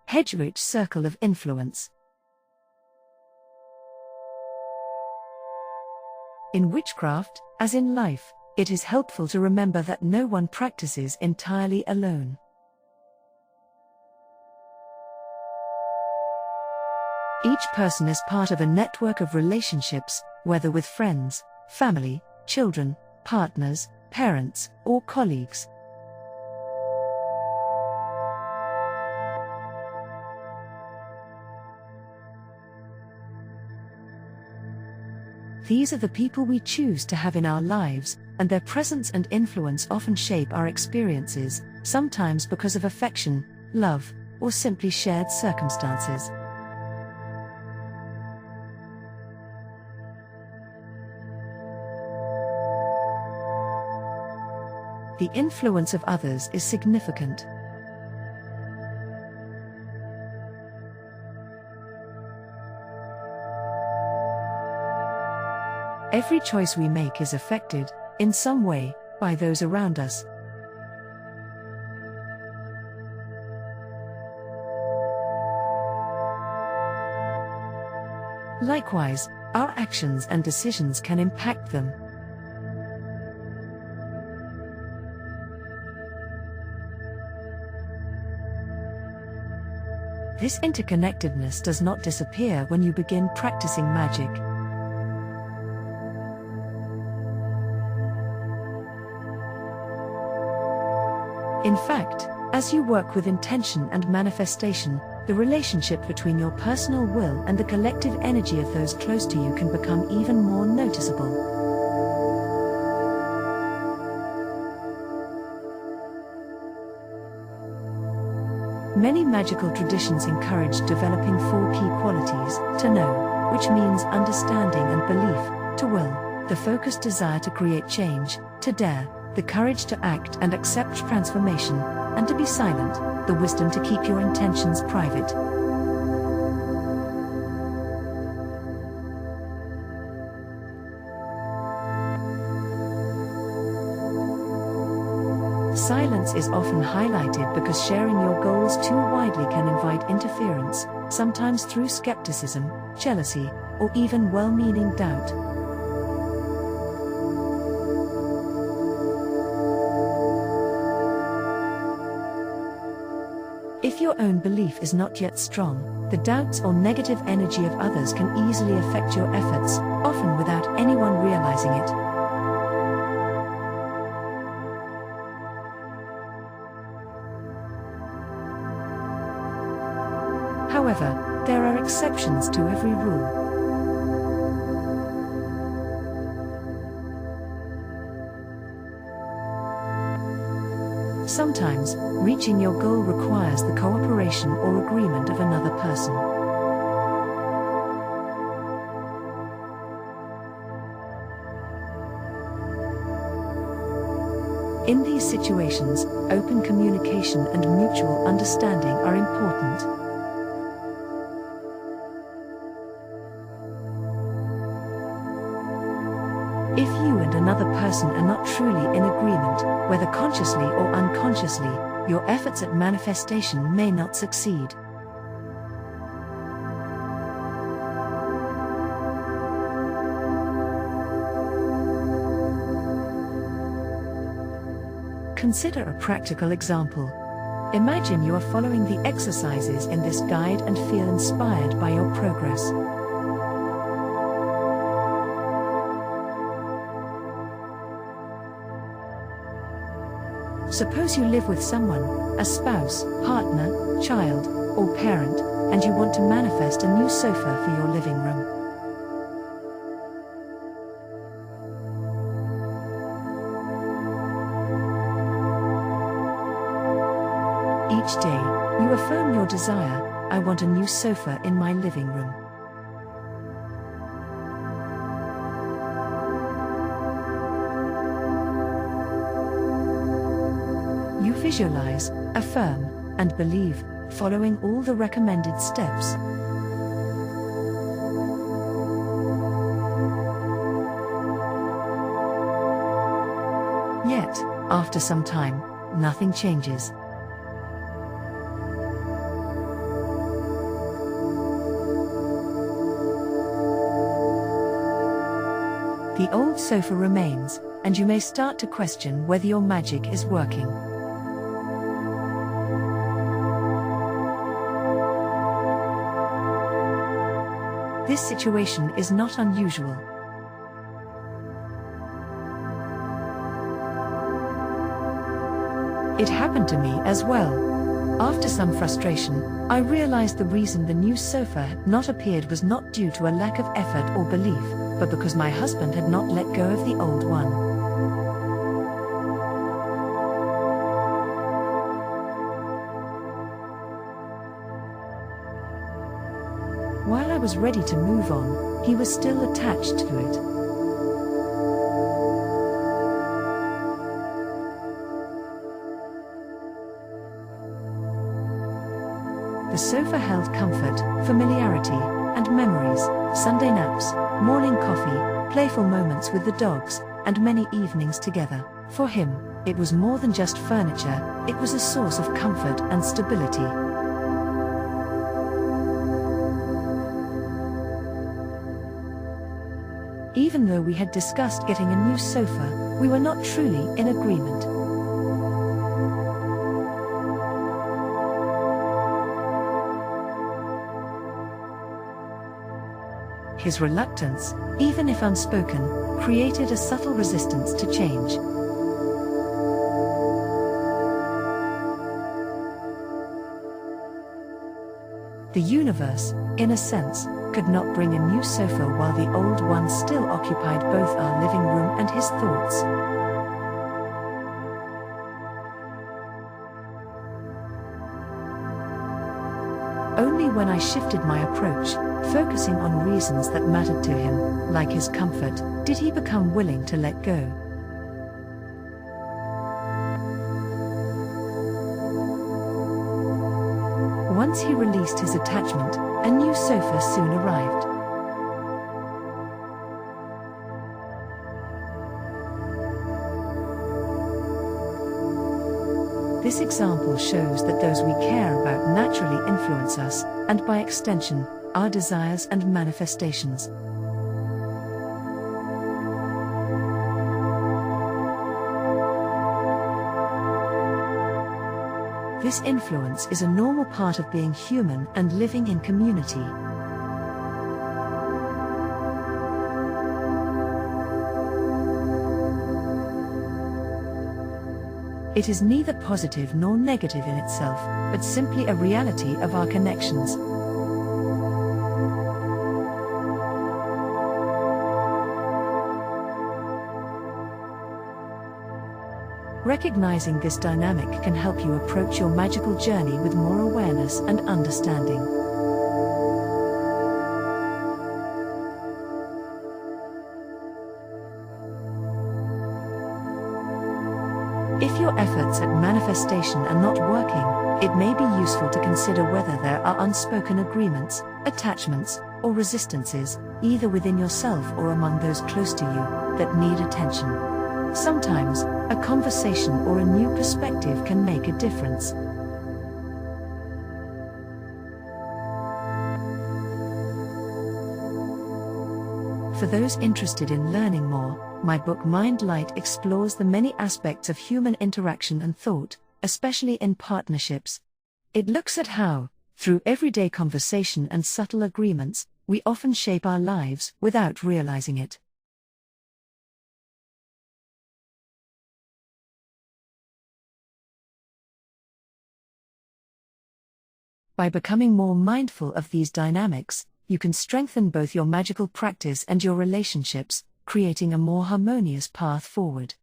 Hedgewitch circle of influence. In witchcraft, as in life, it is helpful to remember that no one practices entirely alone. Each person is part of a network of relationships, whether with friends, family, children, partners, parents, or colleagues. These are the people we choose to have in our lives, and their presence and influence often shape our experiences, sometimes because of affection, love, or simply shared circumstances. The influence of others is significant. Every choice we make is affected, in some way, by those around us. Likewise, our actions and decisions can impact them. This interconnectedness does not disappear when you begin practicing magic. In fact, as you work with intention and manifestation, the relationship between your personal will and the collective energy of those close to you can become even more noticeable. Many magical traditions encourage developing 4 key qualities: to know, which means understanding and belief; to will, the focused desire to create change; to dare, the courage to act and accept transformation; and to be silent, the wisdom to keep your intentions private. Silence is often highlighted because sharing your goals too widely can invite interference, sometimes through skepticism, jealousy, or even well-meaning doubt. If your own belief is not yet strong, the doubts or negative energy of others can easily affect your efforts, often without anyone realizing it. However, there are exceptions to every rule. Sometimes, reaching your goal requires the cooperation or agreement of another person. In these situations, open communication and mutual understanding are important. If you and another person are not truly in agreement, whether consciously or unconsciously, your efforts at manifestation may not succeed. Consider a practical example. Imagine you are following the exercises in this guide and feel inspired by your progress. Suppose you live with someone, a spouse, partner, child, or parent, and you want to manifest a new sofa for your living room. Each day, you affirm your desire: I want a new sofa in my living room. You visualize, affirm, and believe, following all the recommended steps. Yet, after some time, nothing changes. The old sofa remains, and you may start to question whether your magic is working. This situation is not unusual. It happened to me as well. After some frustration, I realized the reason the new sofa had not appeared was not due to a lack of effort or belief, but because my husband had not let go of the old one. While I was ready to move on, he was still attached to it. The sofa held comfort, familiarity, and memories, Sunday naps, morning coffee, playful moments with the dogs, and many evenings together. For him, it was more than just furniture, it was a source of comfort and stability. Even though we had discussed getting a new sofa, we were not truly in agreement. His reluctance, even if unspoken, created a subtle resistance to change. The universe, in a sense, could not bring a new sofa while the old one still occupied both our living room and his thoughts. Only when I shifted my approach, focusing on reasons that mattered to him, like his comfort, did he become willing to let go. Once he released his attachment, a new sofa soon arrived. This example shows that those we care about naturally influence us, and by extension, our desires and manifestations. This influence is a normal part of being human and living in community. It is neither positive nor negative in itself, but simply a reality of our connections. Recognizing this dynamic can help you approach your magical journey with more awareness and understanding. If your efforts at manifestation are not working, it may be useful to consider whether there are unspoken agreements, attachments, or resistances, either within yourself or among those close to you, that need attention. Sometimes, a conversation or a new perspective can make a difference. For those interested in learning more, my book Mind Light explores the many aspects of human interaction and thought, especially in partnerships. It looks at how, through everyday conversation and subtle agreements, we often shape our lives without realizing it. By becoming more mindful of these dynamics, you can strengthen both your magical practice and your relationships, creating a more harmonious path forward.